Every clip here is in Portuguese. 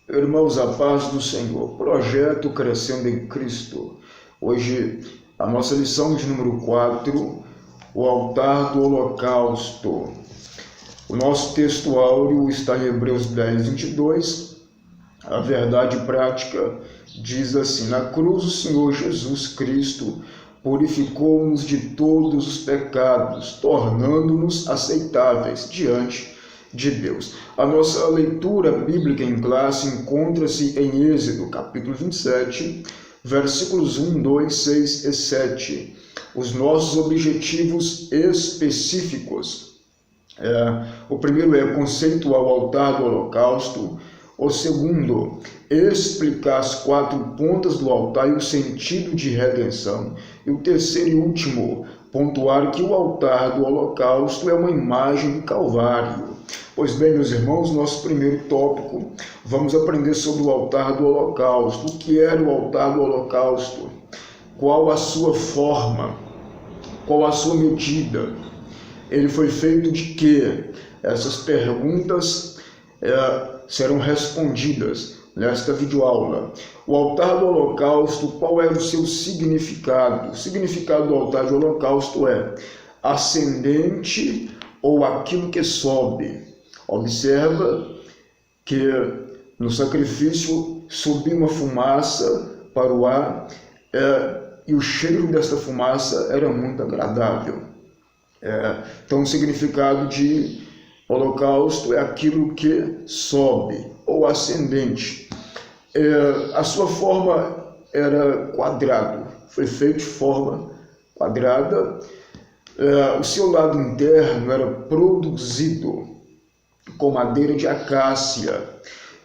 Irmãos, a paz do Senhor. Projeto Crescendo em Cristo. Hoje, a nossa lição de número 4, o altar do holocausto. O nosso texto áureo está em Hebreus 10, 22. A verdade prática diz assim: na cruz o Senhor Jesus Cristo purificou-nos de todos os pecados, tornando-nos aceitáveis diante de Deus. A nossa leitura bíblica em classe encontra-se em Êxodo, capítulo 27, versículos 1, 2, 6 e 7. Os nossos objetivos específicos. O primeiro é conceituar o altar do holocausto. O segundo, explicar as 4 pontas do altar e o sentido de redenção. E o terceiro e último, pontuar que o altar do holocausto é uma imagem do Calvário. Pois bem, meus irmãos, nosso primeiro tópico, vamos aprender sobre o altar do holocausto. O que era o altar do holocausto? Qual a sua forma? Qual a sua medida? Ele foi feito de quê? Essas perguntas serão respondidas nesta videoaula. O altar do holocausto, qual era o seu significado? O significado do altar do holocausto é ascendente ou aquilo que sobe. Observa que no sacrifício subia uma fumaça para o ar e o cheiro dessa fumaça era muito agradável. Então o significado de holocausto é aquilo que sobe ou ascendente. A sua forma era quadrado, foi feito de forma quadrada. O seu lado interno era produzido com madeira de acácia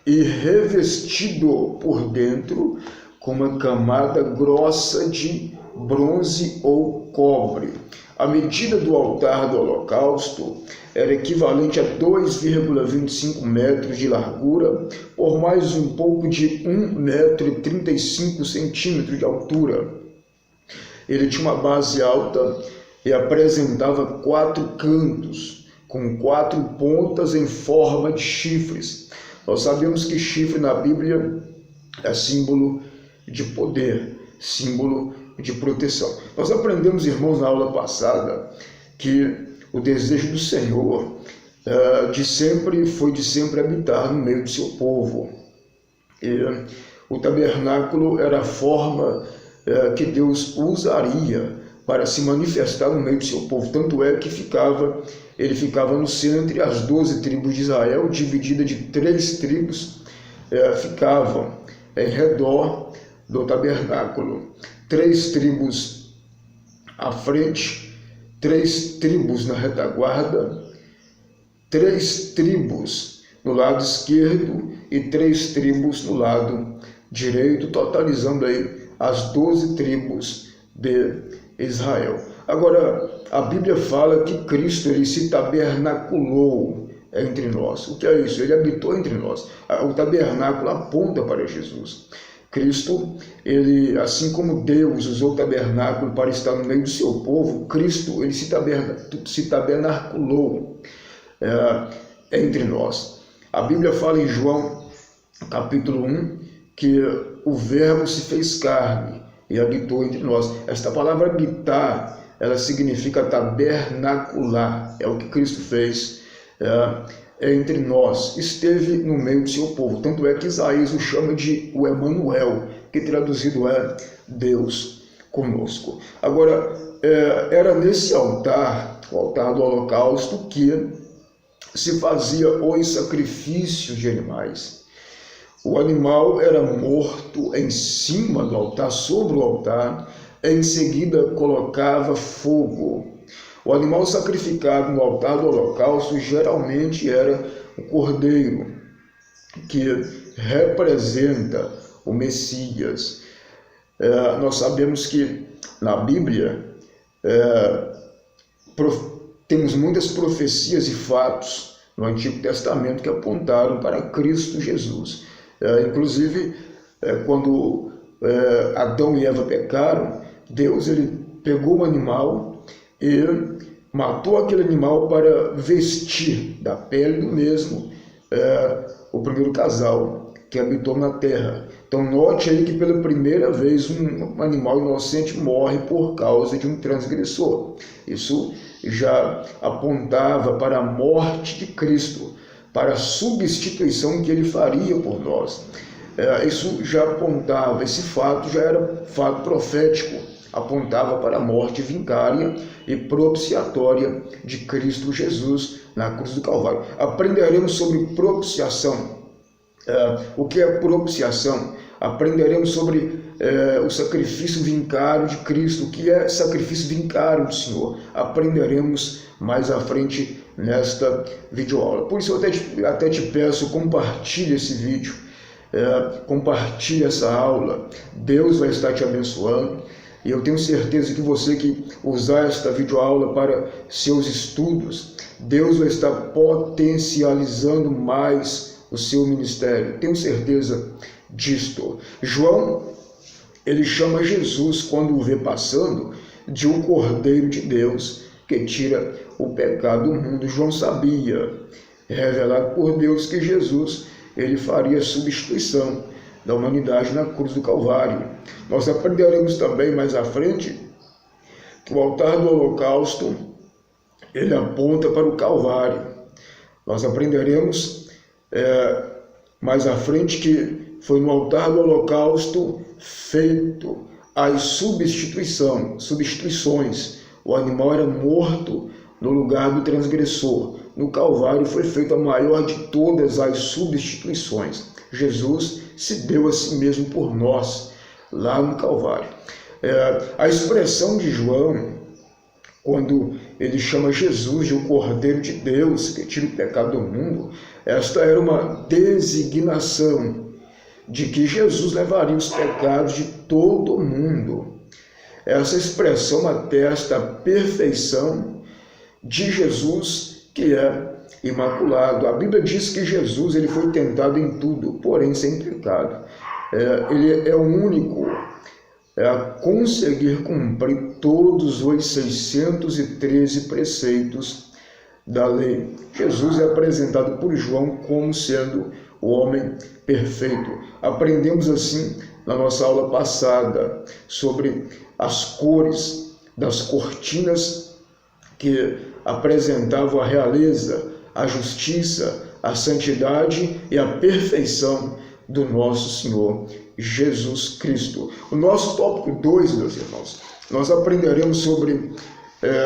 e revestido por dentro com uma camada grossa de bronze ou cobre. A medida do altar do holocausto era equivalente a 2,25 metros de largura por mais um pouco de 1,35 metros de altura. Ele tinha uma base alta e apresentava 4 cantos, com 4 pontas em forma de chifres. Nós sabemos que chifre na Bíblia é símbolo de poder, símbolo de proteção. Nós aprendemos, irmãos, na aula passada, que o desejo do Senhor foi de sempre habitar no meio do seu povo. E o tabernáculo era a forma que Deus usaria para se manifestar no meio do seu povo. Tanto é que ele ficava no centro e as 12 tribos de Israel, dividida de 3 tribos, ficavam em redor do tabernáculo. 3 tribos à frente, 3 tribos na retaguarda, 3 tribos no lado esquerdo e 3 tribos no lado direito, totalizando aí as 12 tribos de Israel. Agora, a Bíblia fala que Cristo ele se tabernaculou entre nós. O que é isso? Ele habitou entre nós. O tabernáculo aponta para Jesus. Cristo, assim como Deus usou o tabernáculo para estar no meio do seu povo, Cristo ele se tabernaculou entre nós. A Bíblia fala em João, capítulo 1, que o Verbo se fez carne e habitou entre nós. Esta palavra habitar, ela significa tabernacular. É o que Cristo fez entre nós. Esteve no meio do seu povo. Tanto é que Isaías o chama de o Emanuel, que traduzido é Deus conosco. Agora, era nesse altar, o altar do holocausto, que se fazia os sacrifícios de animais. O animal era morto em cima do altar, sobre o altar, em seguida colocava fogo. O animal sacrificado no altar do holocausto geralmente era o cordeiro, que representa o Messias. Nós sabemos que na Bíblia temos muitas profecias e fatos no Antigo Testamento que apontaram para Cristo Jesus. Inclusive, quando Adão e Eva pecaram, Deus ele pegou um animal e matou aquele animal para vestir da pele do mesmo o primeiro casal que habitou na terra. Então note aí que pela primeira vez um animal inocente morre por causa de um transgressor. Isso já apontava para a morte de Cristo, para a substituição que ele faria por nós. Isso já apontava, esse fato já era fato profético, apontava para a morte vicária e propiciatória de Cristo Jesus na cruz do Calvário. Aprenderemos sobre propiciação. O que é propiciação? Aprenderemos sobre o sacrifício vicário de Cristo. O que é sacrifício vicário do Senhor? Aprenderemos mais à frente nesta videoaula. Por isso eu até te peço, compartilhe esse vídeo, compartilhe essa aula. Deus vai estar te abençoando. E eu tenho certeza que você que usar esta videoaula para seus estudos, Deus vai estar potencializando mais o seu ministério. Tenho certeza disto. João, ele chama Jesus, quando o vê passando, de um Cordeiro de Deus que tira o pecado do mundo. João sabia, revelado por Deus, que Jesus ele faria substituição da humanidade na cruz do Calvário. Nós aprenderemos também mais à frente que o altar do holocausto ele aponta para o Calvário. Nós aprenderemos mais à frente que foi no altar do holocausto feito as substituições. O animal era morto no lugar do transgressor. No Calvário foi feita a maior de todas as substituições. Jesus se deu a si mesmo por nós, lá no Calvário. A expressão de João, quando ele chama Jesus de um Cordeiro de Deus, que tira o pecado do mundo, esta era uma designação de que Jesus levaria os pecados de todo mundo. Essa expressão atesta a perfeição de Jesus, que é imaculado. A Bíblia diz que Jesus ele foi tentado em tudo, porém sem pecado. Ele é o único a conseguir cumprir todos os 613 preceitos da lei. Jesus é apresentado por João como sendo o homem perfeito. Aprendemos assim na nossa aula passada sobre as cores das cortinas que apresentavam a realeza, a justiça, a santidade e a perfeição do nosso Senhor Jesus Cristo. O nosso tópico 2, meus irmãos, nós aprenderemos sobre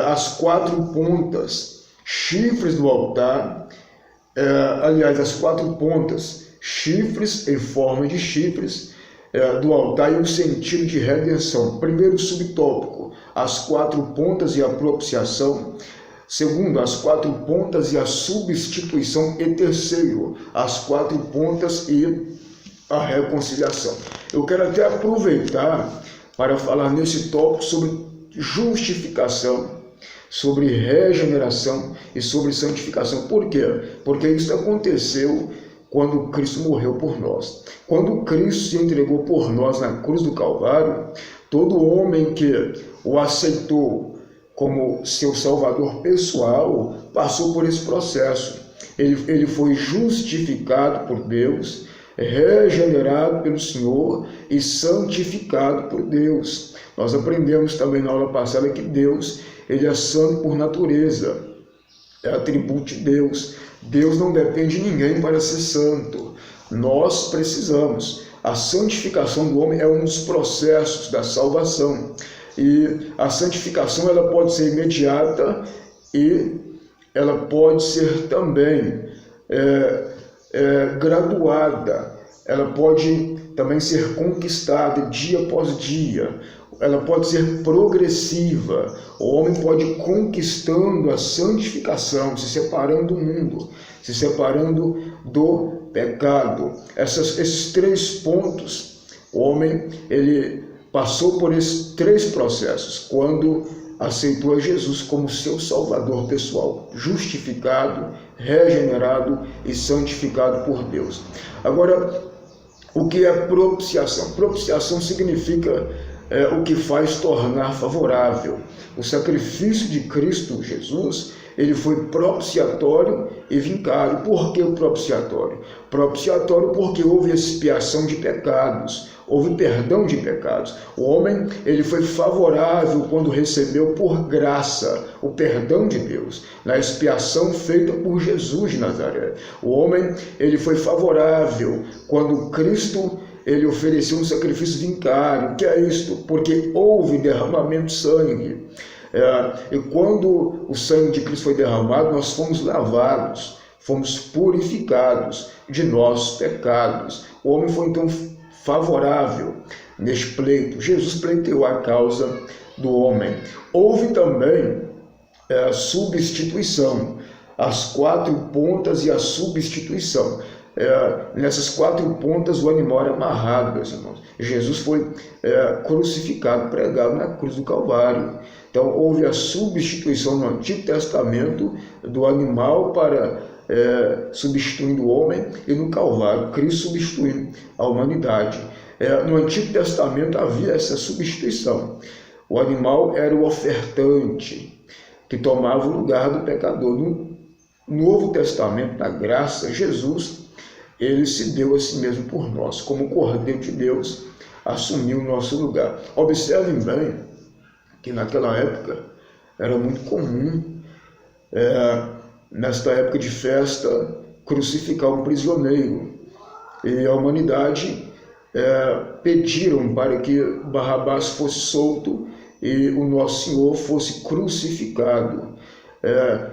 as 4 pontas, chifres do altar, as 4 pontas, chifres em forma de chifres do altar e o sentido de redenção. Primeiro subtópico, as 4 pontas e a propiciação. Segundo, as 4 pontas e a substituição. E terceiro, as 4 pontas e a reconciliação. Eu quero até aproveitar para falar nesse tópico sobre justificação, sobre regeneração e sobre santificação. Por quê? Porque isso aconteceu quando Cristo morreu por nós. Quando Cristo se entregou por nós na cruz do Calvário, todo homem que o aceitou como seu salvador pessoal passou por esse processo. Ele foi justificado por Deus, regenerado pelo Senhor e santificado por Deus. Nós aprendemos também na aula passada que Deus ele é santo por natureza, é atributo de Deus. Deus não depende de ninguém para ser santo. Nós precisamos. A santificação do homem é um dos processos da salvação. E a santificação ela pode ser imediata e ela pode ser também graduada. Ela pode também ser conquistada dia após dia. Ela pode ser progressiva. O homem pode ir conquistando a santificação, se separando do mundo, se separando do pecado. Esses 3 pontos, o homem ele passou por esses 3 processos quando aceitou a Jesus como seu salvador pessoal, justificado, regenerado e santificado por Deus. Agora, o que é propiciação? Propiciação significa o que faz tornar favorável. O sacrifício de Cristo Jesus, ele foi propiciatório e vicário. Por que o propiciatório? Propiciatório porque houve expiação de pecados, houve perdão de pecados. O homem, ele foi favorável quando recebeu por graça o perdão de Deus, na expiação feita por Jesus de Nazaré. O homem, ele foi favorável quando Cristo, ele ofereceu um sacrifício vicário. O que é isto? Porque houve derramamento de sangue. E quando o sangue de Cristo foi derramado, nós fomos lavados, fomos purificados de nossos pecados. O homem foi então favorável neste pleito. Jesus pleiteou a causa do homem. Houve também a substituição, as 4 pontas e a substituição. Nessas 4 pontas o animal era amarrado, meus irmãos. Jesus foi crucificado, pregado na cruz do Calvário. Então houve a substituição no Antigo Testamento do animal para substituindo o homem, e no Calvário Cristo substituindo a humanidade. No Antigo Testamento havia essa substituição. O animal era o ofertante que tomava o lugar do pecador. No Novo Testamento, na graça, Jesus, ele se deu a si mesmo por nós, como Cordeiro de Deus, assumiu o nosso lugar. Observem bem que naquela época era muito comum, nesta época de festa, crucificar um prisioneiro. E a humanidade pediram para que Barrabás fosse solto e o nosso Senhor fosse crucificado.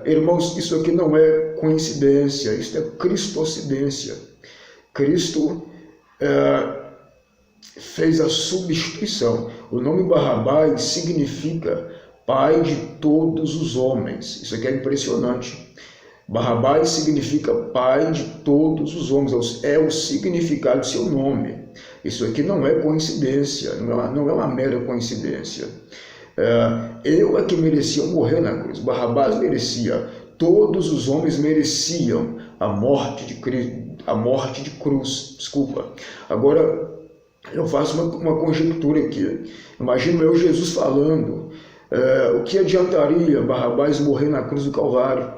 Irmãos, isso aqui não é coincidência, isso é cristocidência. Cristo fez a substituição. O nome Barrabás significa pai de todos os homens. Isso aqui é impressionante. Barrabás significa pai de todos os homens. É o significado de seu nome. Isso aqui não é coincidência, não é uma mera coincidência. Eu é que merecia morrer na cruz. Barrabás merecia. Todos os homens mereciam a morte de cruz. Desculpa. Agora, eu faço uma conjectura aqui. Imagino eu, Jesus, falando, o que adiantaria Barrabás morrer na cruz do Calvário?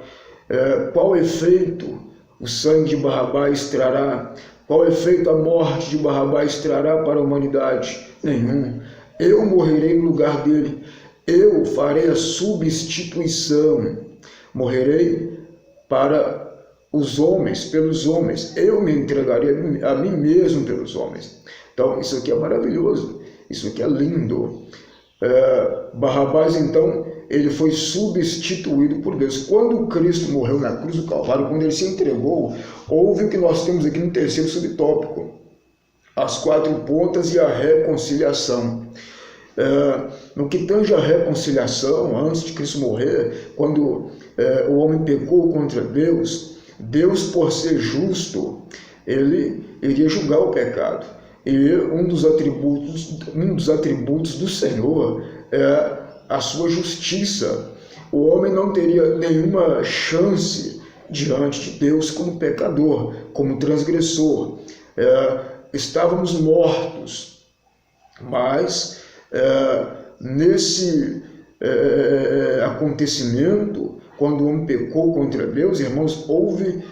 Qual efeito o sangue de Barrabás trará? Qual efeito a morte de Barrabás trará para a humanidade? Nenhum. Eu morrerei no lugar dele. Eu farei a substituição. Morrerei para os homens, pelos homens. Eu me entregarei a mim mesmo pelos homens. Então, isso aqui é maravilhoso. Isso aqui é lindo. Barrabás, então, ele foi substituído por Deus. Quando Cristo morreu na cruz do Calvário, quando ele se entregou, houve o que nós temos aqui no terceiro subtópico: as 4 pontas e a reconciliação. No que tange a reconciliação, antes de Cristo morrer, quando o homem pecou contra Deus, Deus, por ser justo, ele iria julgar o pecado. E um dos atributos do Senhor é a sua justiça. O homem não teria nenhuma chance diante de Deus como pecador, como transgressor. Estávamos mortos, mas nesse acontecimento, quando o homem pecou contra Deus, irmãos, houve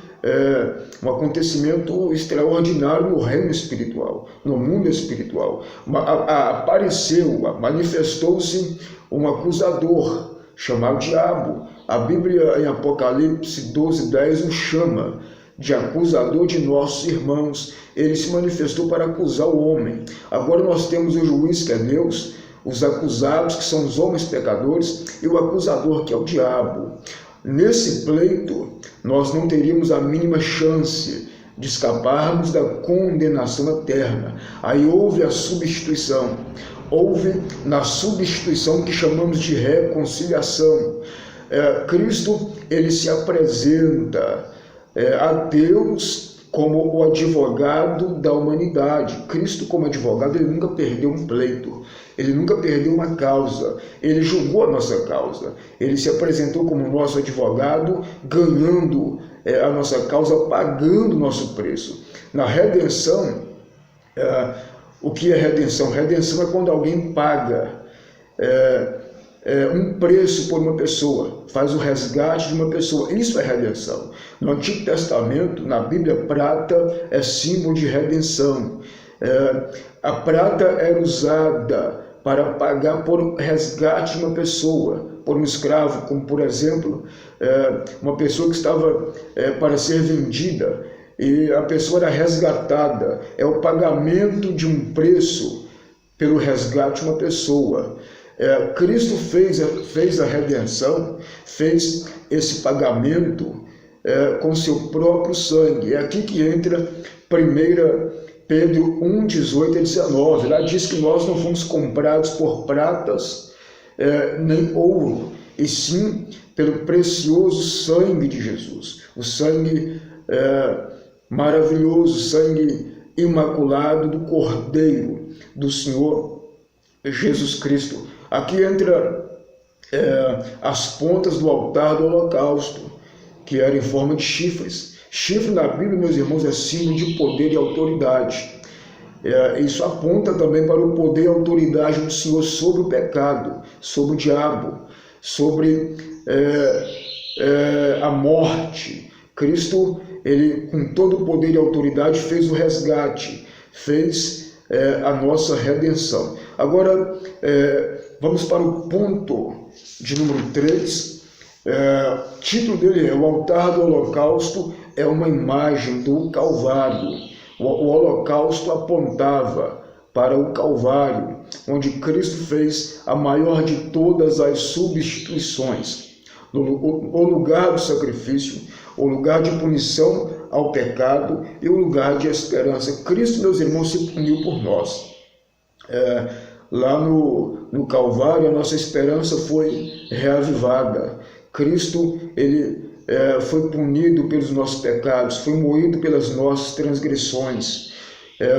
um acontecimento extraordinário no reino espiritual, no mundo espiritual. Manifestou-se um acusador chamado diabo. A Bíblia, em Apocalipse 12:10, o chama de acusador de nossos irmãos. Ele se manifestou para acusar o homem. Agora nós temos o juiz, que é Deus, os acusados, que são os homens pecadores, e o acusador, que é o diabo. Nesse pleito, nós não teríamos a mínima chance de escaparmos da condenação eterna. Aí houve a substituição. Houve na substituição que chamamos de reconciliação. Cristo, ele se apresenta a Deus como o advogado da humanidade. Cristo, como advogado, ele nunca perdeu um pleito. Ele nunca perdeu uma causa. Ele julgou a nossa causa. Ele se apresentou como nosso advogado, ganhando a nossa causa, pagando o nosso preço. Na redenção, o que é redenção? Redenção é quando alguém paga um preço por uma pessoa, faz o resgate de uma pessoa. Isso é redenção. No Antigo Testamento, na Bíblia, prata é símbolo de redenção. A prata era usada para pagar por resgate de uma pessoa, por um escravo, como por exemplo, uma pessoa que estava para ser vendida e a pessoa era resgatada. É o pagamento de um preço pelo resgate de uma pessoa. Cristo fez a redenção, fez esse pagamento com seu próprio sangue. É aqui que entra 1 Pedro 1, 18 e 19. Lá diz que nós não fomos comprados por pratas nem ouro, e sim pelo precioso sangue de Jesus. O sangue maravilhoso, sangue imaculado do Cordeiro do Senhor Jesus Cristo. Aqui entra as pontas do altar do holocausto, que era em forma de chifres. Chifre na Bíblia, meus irmãos, é símbolo de poder e autoridade. Isso aponta também para o poder e autoridade do Senhor sobre o pecado, sobre o diabo, sobre a morte. Cristo, ele com todo o poder e autoridade fez o resgate, fez a nossa redenção. Agora, vamos para o ponto de número 3. O título dele é: o altar do holocausto é uma imagem do Calvário. O holocausto apontava para o Calvário, onde Cristo fez a maior de todas as substituições. O lugar do sacrifício, o lugar de punição ao pecado e o lugar de esperança. Cristo, meus irmãos, se puniu por nós. Lá no Calvário, a nossa esperança foi reavivada. Cristo, ele foi punido pelos nossos pecados, foi moído pelas nossas transgressões.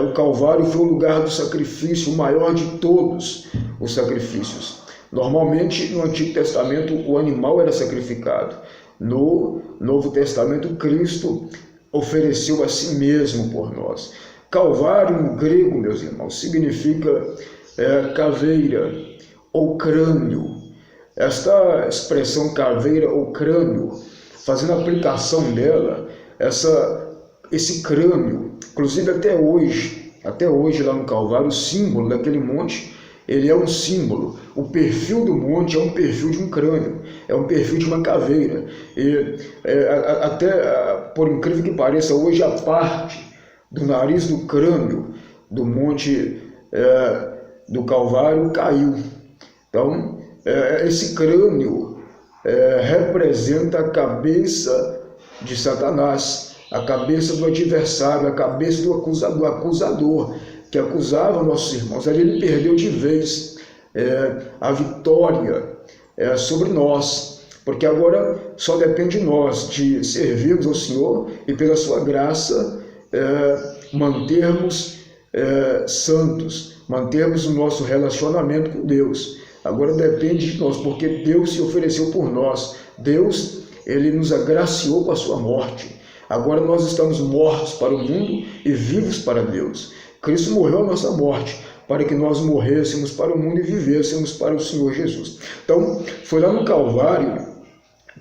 O Calvário foi o lugar do sacrifício, o maior de todos os sacrifícios. Normalmente, no Antigo Testamento, o animal era sacrificado. No Novo Testamento, Cristo ofereceu a si mesmo por nós. Calvário, no grego, meus irmãos, significa caveira ou crânio. Esta expressão caveira ou crânio, fazendo a aplicação dela, esse crânio, inclusive até hoje lá no Calvário, o símbolo daquele monte, ele é um símbolo. O perfil do monte é um perfil de um crânio, é um perfil de uma caveira. E até, por incrível que pareça, hoje a parte do nariz do crânio do monte do Calvário caiu. Então, esse crânio representa a cabeça de Satanás, a cabeça do adversário, a cabeça do acusador, que acusava nossos irmãos. Ali ele perdeu de vez a vitória sobre nós, porque agora só depende de nós de servirmos ao Senhor e pela sua graça mantermos santos, mantermos o nosso relacionamento com Deus. Agora depende de nós, porque Deus se ofereceu por nós. Deus, ele nos agraciou com a sua morte. Agora nós estamos mortos para o mundo e vivos para Deus. Cristo morreu a nossa morte, para que nós morrêssemos para o mundo e vivêssemos para o Senhor Jesus. Então, foi lá no Calvário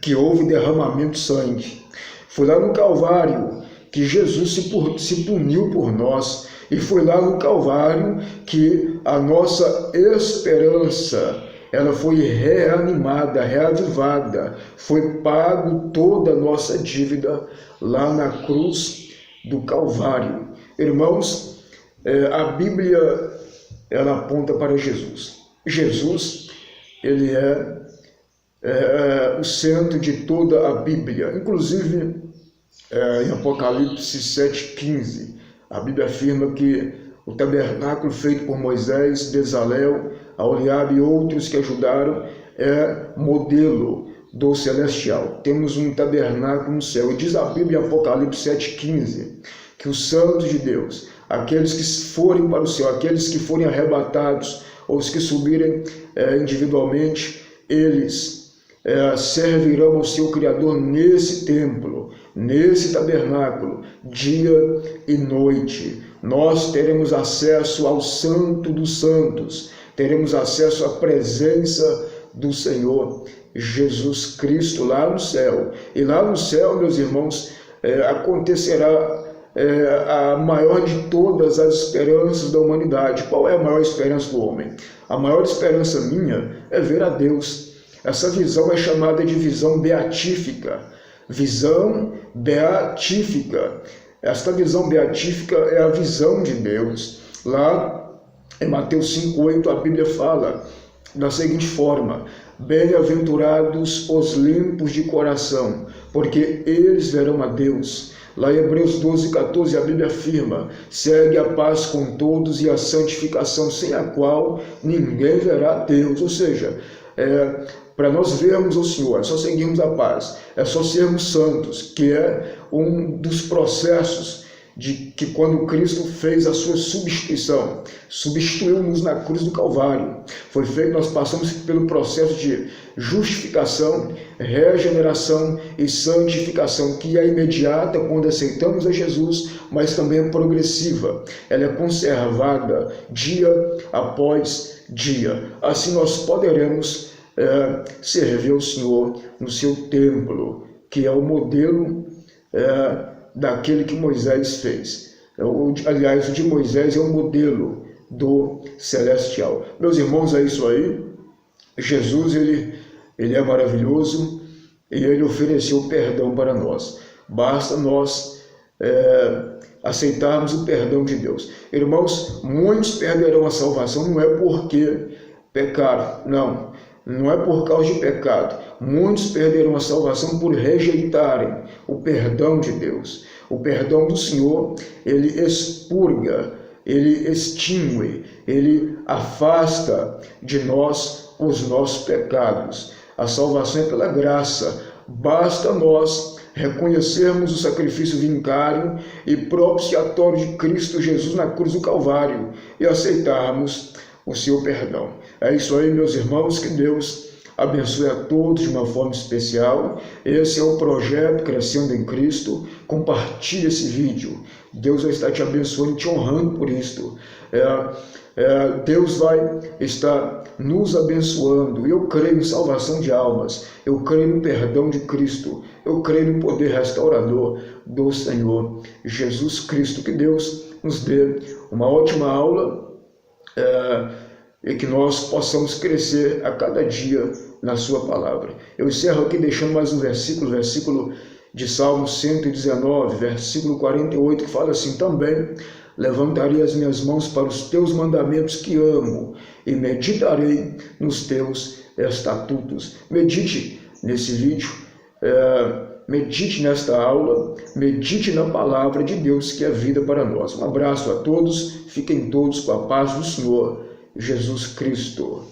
que houve derramamento de sangue. Foi lá no Calvário que Jesus se puniu por nós. E foi lá no Calvário que a nossa esperança, ela foi reanimada, reavivada. Foi pago toda a nossa dívida lá na cruz do Calvário. Irmãos, a Bíblia, ela aponta para Jesus. Jesus, ele é o centro de toda a Bíblia. Inclusive, em Apocalipse 7,15, a Bíblia afirma que o tabernáculo feito por Moisés, Bezalel, Aholiabe e outros que ajudaram é modelo do celestial. Temos um tabernáculo no céu. E diz a Bíblia em Apocalipse 7,15 que os santos de Deus, aqueles que forem para o céu, aqueles que forem arrebatados, ou os que subirem individualmente, eles servirão ao seu Criador nesse templo, nesse tabernáculo, dia e noite. Nós teremos acesso ao Santo dos Santos, teremos acesso à presença do Senhor Jesus Cristo lá no céu. E lá no céu, meus irmãos, acontecerá a maior de todas as esperanças da humanidade. Qual é a maior esperança do homem? A maior esperança minha é ver a Deus. Essa visão é chamada de visão beatífica. Visão beatífica. Esta visão beatífica é a visão de Deus. Lá em Mateus 5,8 a Bíblia fala da seguinte forma: bem-aventurados os limpos de coração, porque eles verão a Deus. Lá em Hebreus 12,14 a Bíblia afirma: segue a paz com todos e a santificação, sem a qual ninguém verá a Deus. Ou seja, para nós vermos o Senhor, é só seguirmos a paz, é só sermos santos, que é um dos processos de que quando Cristo fez a sua substituição, substituiu-nos na cruz do Calvário. Foi feito, nós passamos pelo processo de justificação, regeneração e santificação, que é imediata quando aceitamos a Jesus, mas também é progressiva. Ela é conservada dia após dia. Assim nós poderemos servir ao Senhor no seu templo, que é o modelo daquele que Moisés fez. Aliás, o de Moisés é o modelo do celestial. Meus irmãos, é isso aí. Jesus, ele é maravilhoso e ele ofereceu perdão para nós. Basta nós aceitarmos o perdão de Deus. Irmãos, muitos perderão a salvação, não é porque pecaram, não é por causa de pecado. Muitos perderão a salvação por rejeitarem o perdão de Deus. O perdão do Senhor, ele expurga, ele extingue, ele afasta de nós os nossos pecados. A salvação é pela graça. Basta nós reconhecermos o sacrifício vincário e propiciatório de Cristo Jesus na cruz do Calvário e aceitarmos o seu perdão. É isso aí, meus irmãos, que Deus abençoe a todos de uma forma especial. Esse é o projeto Crescendo em Cristo. Compartilhe esse vídeo. Deus vai estar te abençoando e te honrando por isto. Deus vai estar nos abençoando. Eu creio em salvação de almas. Eu creio no perdão de Cristo. Eu creio no poder restaurador do Senhor Jesus Cristo. Que Deus nos dê uma ótima aula e que nós possamos crescer a cada dia na sua palavra. Eu encerro aqui deixando mais um versículo de Salmo 119, versículo 48, que fala assim: também levantarei as minhas mãos para os teus mandamentos que amo e meditarei nos teus estatutos. Medite nesse vídeo, medite nesta aula, medite na palavra de Deus, que é vida para nós. Um abraço a todos, fiquem todos com a paz do Senhor Jesus Cristo.